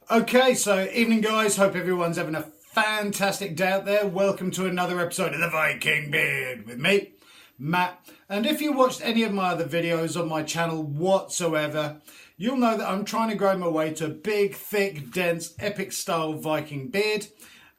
Okay, so evening guys, hope everyone's having a fantastic day out there. Welcome to another episode of the Viking Beard with me, Matt. And if you watched any of my other videos on my channel whatsoever, you'll know that I'm trying to grow my way to a big, thick, dense, epic style Viking beard.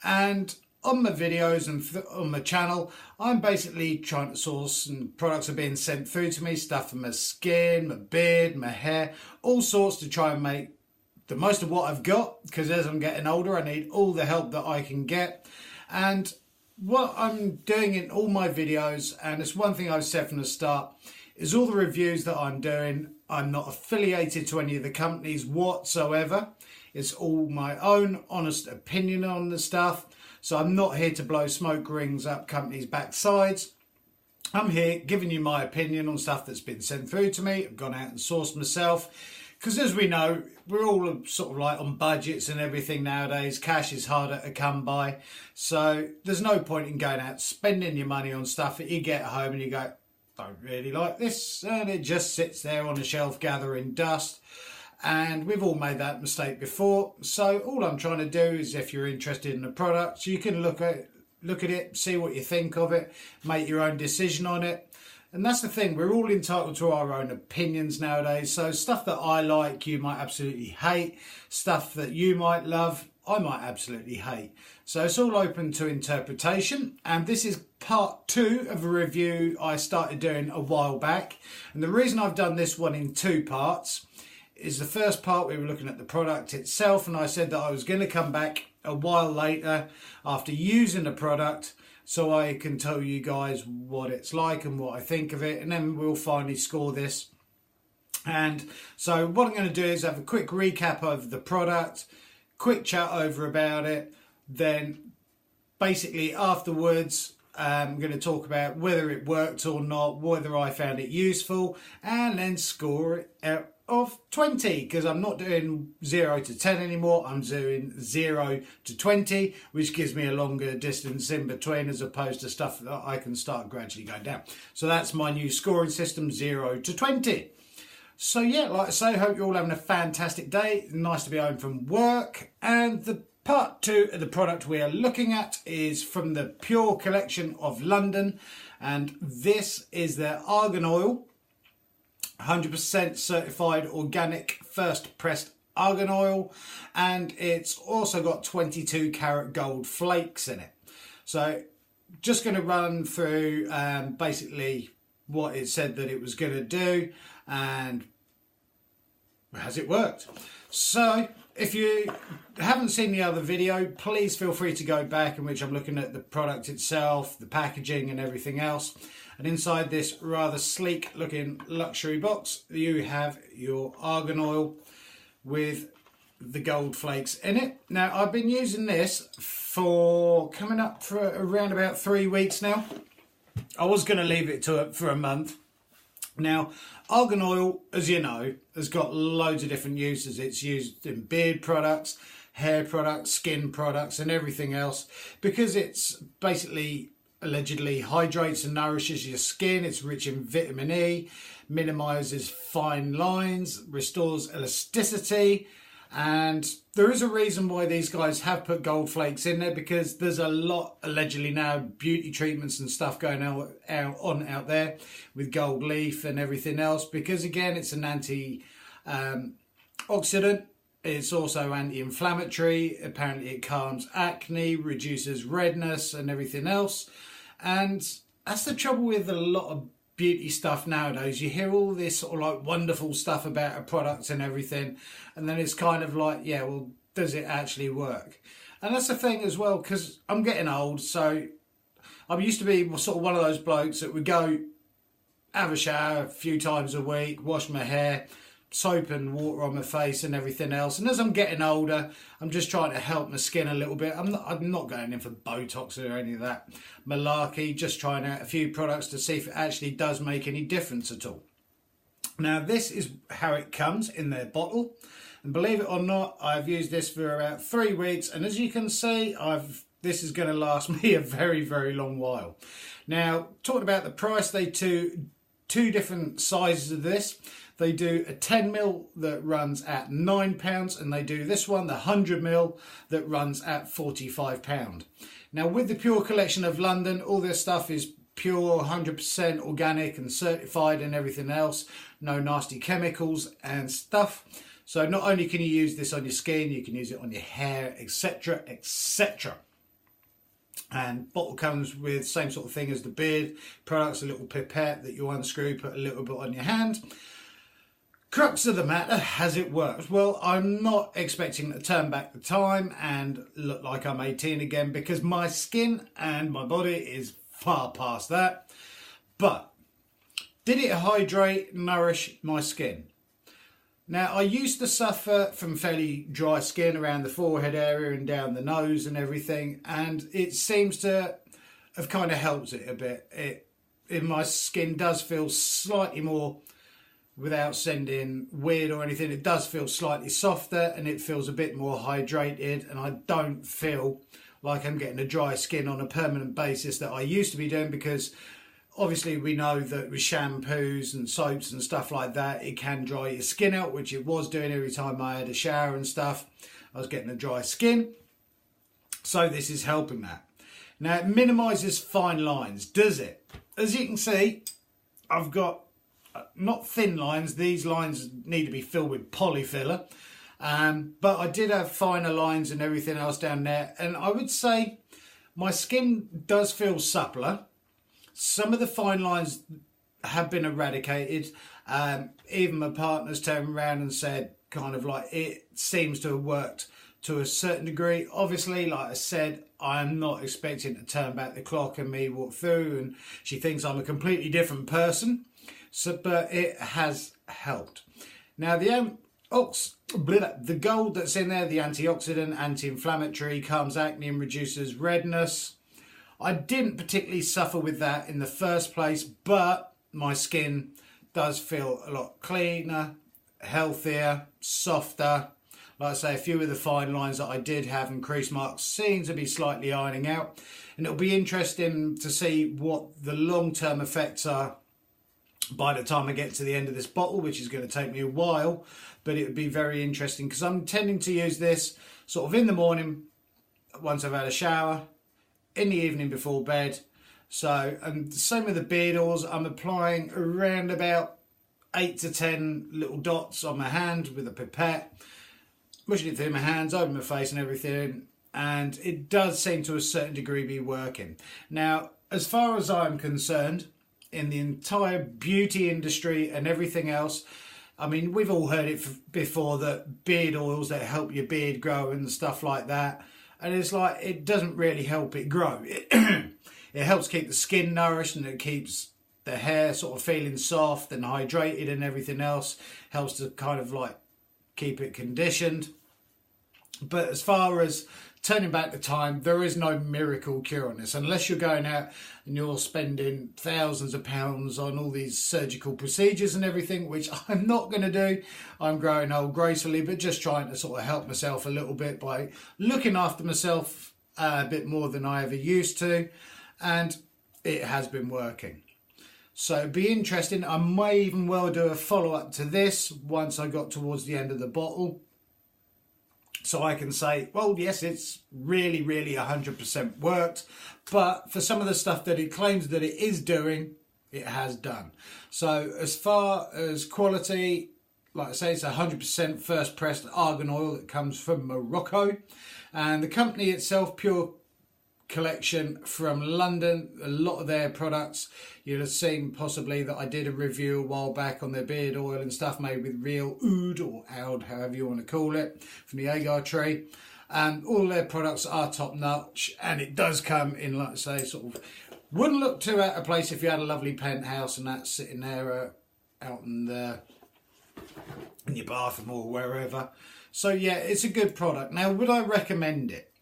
And on my videos and on my channel, I'm basically trying to source, and products are being sent through to me, stuff for my skin, my beard, my hair, all sorts to try and make the most of what I've got, because as I'm getting older I need all the help that I can get. And what I'm doing in all my videos, and it's one thing I've said from the start, is all the reviews that I'm doing, I'm not affiliated to any of the companies whatsoever. It's all my own honest opinion on the stuff. So I'm not here to blow smoke rings up companies' backsides. I'm here giving you my opinion on stuff that's been sent through to me. I've gone out and sourced myself. Because as we know, we're all sort of like on budgets and everything nowadays. Cash is harder to come by. So there's no point in going out spending your money on stuff that you get home and you go, don't really like this. And it just sits there on a shelf gathering dust. And we've all made that mistake before. So all I'm trying to do is, if you're interested in the product, you can look at it, see what you think of it, make your own decision on it. And that's the thing, we're all entitled to our own opinions nowadays. So stuff that I like, you might absolutely hate. Stuff that you might love, I might absolutely hate. So it's all open to interpretation. And this is part 2 of a review I started doing a while back. And the reason I've done this one in 2 parts is the first part we were looking at the product itself. And I said that I was going to come back a while later after using the product, so I can tell you guys what it's like and what I think of it, and then we'll finally score this. And so what I'm going to do is have a quick recap of the product, quick chat over about it, then basically afterwards I'm going to talk about whether it worked or not, whether I found it useful, and then score it out of 20, because I'm not doing 0 to 10 anymore. I'm doing 0 to 20, which gives me a longer distance in between, as opposed to stuff that I can start gradually going down. So that's my new scoring system, 0 to 20. So yeah, like I say, hope you're all having a fantastic day. Nice to be home from work. And the part 2 of the product we are looking at is from the Pure Collection of London, and this is their argan oil. 100% certified organic first pressed argan oil, and it's also got 22 karat gold flakes in it. So just going to run through basically what it said that it was going to do and has it worked. So if you haven't seen the other video, please feel free to go back, in which I'm looking at the product itself, the packaging and everything else. And inside this rather sleek looking luxury box, you have your argan oil with the gold flakes in it. Now, I've been using this for coming up for around about 3 weeks now. I was going to leave it for a month. Now, argan oil, as you know, has got loads of different uses. It's used in beard products, hair products, skin products and everything else, because it's basically allegedly hydrates and nourishes your skin. It's rich in vitamin E, minimises fine lines, restores elasticity. And there is a reason why these guys have put gold flakes in there, because there's a lot allegedly now beauty treatments and stuff going out there with gold leaf and everything else, because again it's an anti-oxidant. It's also anti-inflammatory. Apparently it calms acne, reduces redness and everything else. And that's the trouble with a lot of beauty stuff nowadays. You hear all this sort of like wonderful stuff about a product and everything, and then it's kind of like, yeah, well, does it actually work? And that's the thing as well, because I'm getting old. So I used to be sort of one of those blokes that would go have a shower a few times a week, wash my hair, soap and water on my face and everything else. And as I'm getting older, I'm just trying to help my skin a little bit. I'm not going in for Botox or any of that malarkey, just trying out a few products to see if it actually does make any difference at all. Now, this is how it comes in their bottle, and believe it or not, I've used this for about 3 weeks, and as you can see, this is going to last me a very, very long while. Now, talking about the price, they two different sizes of this. They do a 10ml that runs at £9, and they do this one, the 100ml, that runs at £45. Now with the Pure Collection of London, all this stuff is pure, 100% organic and certified and everything else. No nasty chemicals and stuff. So not only can you use this on your skin, you can use it on your hair, etc, etc. And bottle comes with same sort of thing as the beard products, a little pipette that you unscrew, put a little bit on your hand. Crux of the matter, has it worked? Well, I'm not expecting to turn back the time and look like I'm 18 again, because my skin and my body is far past that. But did it hydrate, nourish my skin? Now, I used to suffer from fairly dry skin around the forehead area and down the nose and everything, and it seems to have kind of helped it a bit. My skin does feel slightly more, without sounding weird or anything, it does feel slightly softer and it feels a bit more hydrated, and I don't feel like I'm getting a dry skin on a permanent basis that I used to be doing, because obviously we know that with shampoos and soaps and stuff like that, it can dry your skin out, which it was doing every time I had a shower and stuff. I was getting a dry skin. So this is helping that. Now it minimises fine lines, does it? As you can see, I've got not thin lines. These lines need to be filled with polyfiller. But I did have finer lines and everything else down there. And I would say my skin does feel suppler. Some of the fine lines have been eradicated. Even my partner's turned around and said kind of like it seems to have worked to a certain degree. Obviously, like I said, I'm not expecting to turn back the clock and me walk through and she thinks I'm a completely different person. So, but it has helped. Now the gold that's in there, the antioxidant, anti-inflammatory, calms acne and reduces redness. I didn't particularly suffer with that in the first place, but my skin does feel a lot cleaner, healthier, softer. Like I say, a few of the fine lines that I did have and crease marks seem to be slightly ironing out. And it'll be interesting to see what the long-term effects are by the time I get to the end of this bottle, which is going to take me a while. But it would be very interesting, because I'm tending to use this sort of in the morning, once I've had a shower, in the evening before bed. So, and same with the beard oils, I'm applying around about 8 to 10 little dots on my hand with a pipette, pushing it through my hands, over my face and everything, and it does seem to a certain degree be working. Now, as far as I'm concerned, in the entire beauty industry and everything else, I mean, we've all heard it before, that beard oils that help your beard grow and stuff like that. And it's like, it doesn't really help it grow. It helps keep the skin nourished, and it keeps the hair sort of feeling soft and hydrated and everything else. Helps to kind of like keep it conditioned. But as far as turning back the time, there is no miracle cure on this, unless you're going out and you're spending thousands of pounds on all these surgical procedures and everything, which I'm not going to do. I'm growing old gracefully, but just trying to sort of help myself a little bit by looking after myself a bit more than I ever used to, and it has been working. So it'd be interesting. I may even well do a follow-up to this once I got towards the end of the bottle, so I can say, well, yes, it's really, really 100% worked. But for some of the stuff that it claims that it is doing, it has done. So as far as quality, like I say, it's 100% first pressed argan oil that comes from Morocco. And the company itself, Pure Collection from London, a lot of their products, you'll have seen possibly that I did a review a while back on their beard oil and stuff made with real oud or oud, however you want to call it, from the agar tree. And all their products are top notch, and it does come in, like I say, sort of, wouldn't look too out of place if you had a lovely penthouse and that sitting there out in your bathroom or wherever. So yeah, it's a good product. Now, would I recommend it?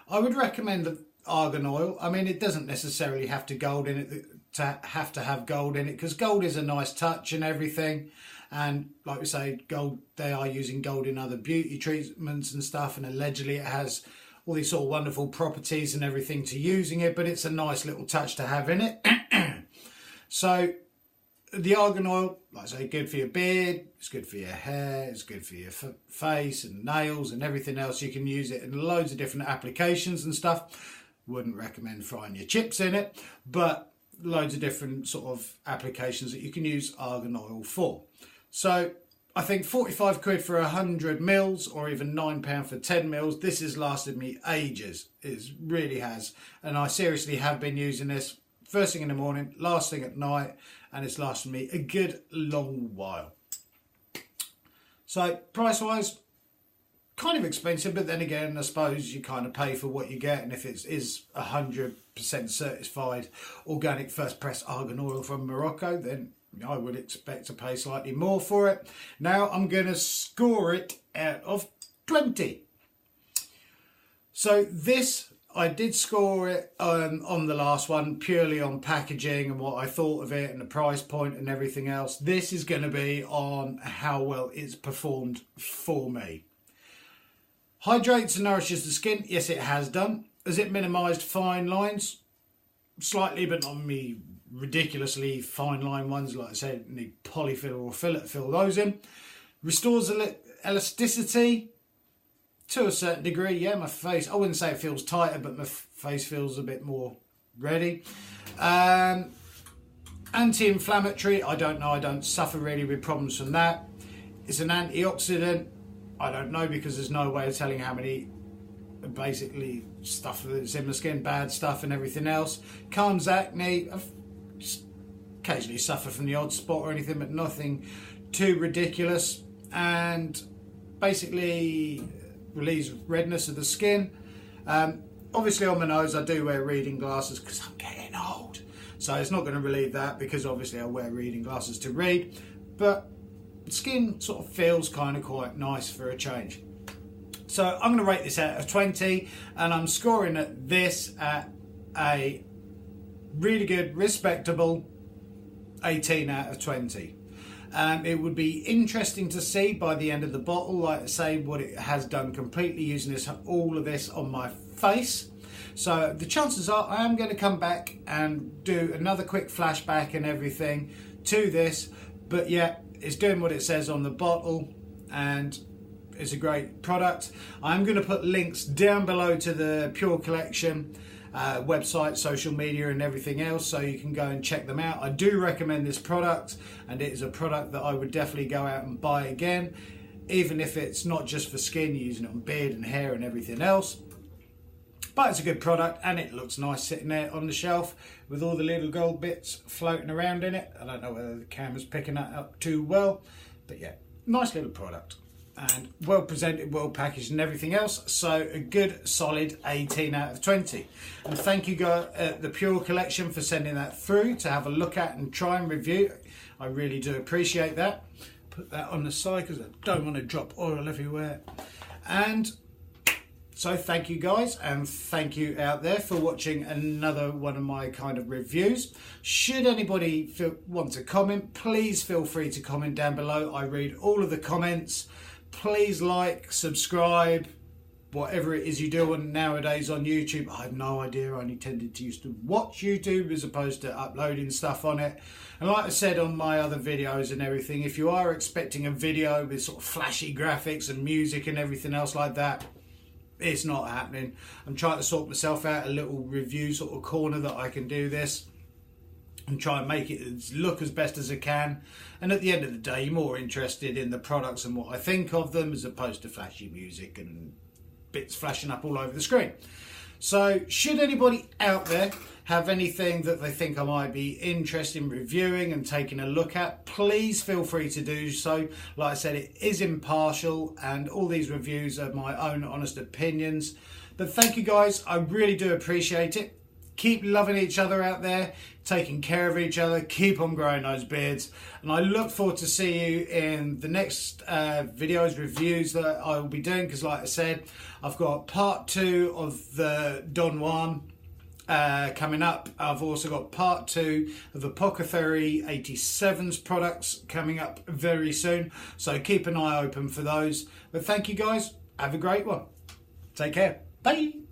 I would recommend the argan oil. I mean, it doesn't necessarily have to gold in it to have gold in it, because gold is a nice touch and everything. And like we say, gold, they are using gold in other beauty treatments and stuff, and allegedly it has all these sort of wonderful properties and everything to using it, but it's a nice little touch to have in it. So the argan oil, like I say, good for your beard, it's good for your hair, it's good for your face and nails and everything else. You can use it in loads of different applications and stuff. Wouldn't recommend frying your chips in it, but loads of different sort of applications that you can use argan oil for. So I think 45 quid for 100 mils, or even £9 for 10 mils. This has lasted me ages. It really has. And I seriously have been using this first thing in the morning, last thing at night, and it's lasted me a good long while. So price wise, kind of expensive, but then again, I suppose you kind of pay for what you get. And if it is 100% certified organic first press argan oil from Morocco, then I would expect to pay slightly more for it. Now I'm going to score it out of 20. So this, I did score it on the last one purely on packaging and what I thought of it and the price point and everything else. This is going to be on how well it's performed for me. Hydrates and nourishes the skin. Yes, it has done. Has it minimised fine lines? Slightly, but not me ridiculously fine line ones. Like I said, need polyfill or fillet to fill those in. Restores elasticity to a certain degree. Yeah, my face, I wouldn't say it feels tighter, but my face feels a bit more ready. Anti-inflammatory, I don't know, I don't suffer really with problems from that. It's an antioxidant, I don't know, because there's no way of telling how many basically stuff that's in the skin, bad stuff and everything else. Calms acne. I've just occasionally suffer from the odd spot or anything, but nothing too ridiculous. And basically relieves redness of the skin. Obviously on my nose I do wear reading glasses because I'm getting old, so it's not going to relieve that because obviously I wear reading glasses to read, but skin sort of feels kind of quite nice for a change. So I'm going to rate this out of 20, and I'm scoring this at a really good, respectable 18 out of 20. It would be interesting to see by the end of the bottle, like I say, what it has done completely using all of this on my face. So the chances are I am going to come back and do another quick flashback and everything to this. But yeah, it's doing what it says on the bottle, and it's a great product. I'm going to put links down below to the Pure Collection website, social media and everything else, so you can go and check them out. I do recommend this product, and it is a product that I would definitely go out and buy again, even if it's not just for skin, you're using it on beard and hair and everything else. But it's a good product, and it looks nice sitting there on the shelf with all the little gold bits floating around in it. I don't know whether the camera's picking that up too well, but yeah, nice little product. And well presented, well packaged and everything else. So a good solid 18 out of 20. And thank you guys at the Pure Collection for sending that through to have a look at and try and review. I really do appreciate that. Put that on the side because I don't want to drop oil everywhere. And so thank you guys, and thank you out there for watching another one of my kind of reviews. Should anybody want to comment, please feel free to comment down below. I read all of the comments. Please like, subscribe, whatever it is you do nowadays on YouTube. I have no idea. I only tended to used to watch YouTube as opposed to uploading stuff on it. And like I said on my other videos and everything, if you are expecting a video with sort of flashy graphics and music and everything else like that, it's not happening. I'm trying to sort myself out a little review sort of corner that I can do this and try and make it look as best as I can. And at the end of the day, you're more interested in the products and what I think of them as opposed to flashy music and bits flashing up all over the screen. So should anybody out there have anything that they think I might be interested in reviewing and taking a look at, please feel free to do so. Like I said, it is impartial, and all these reviews are my own honest opinions. But thank you guys, I really do appreciate it. Keep loving each other out there, taking care of each other, keep on growing those beards, and I look forward to see you in the next videos, reviews that I will be doing, because like I said, I've got part 2 of the Don Juan coming up. I've also got part 2 of the Apothecary 87's products coming up very soon, so keep an eye open for those. But thank you guys, have a great one, take care, bye.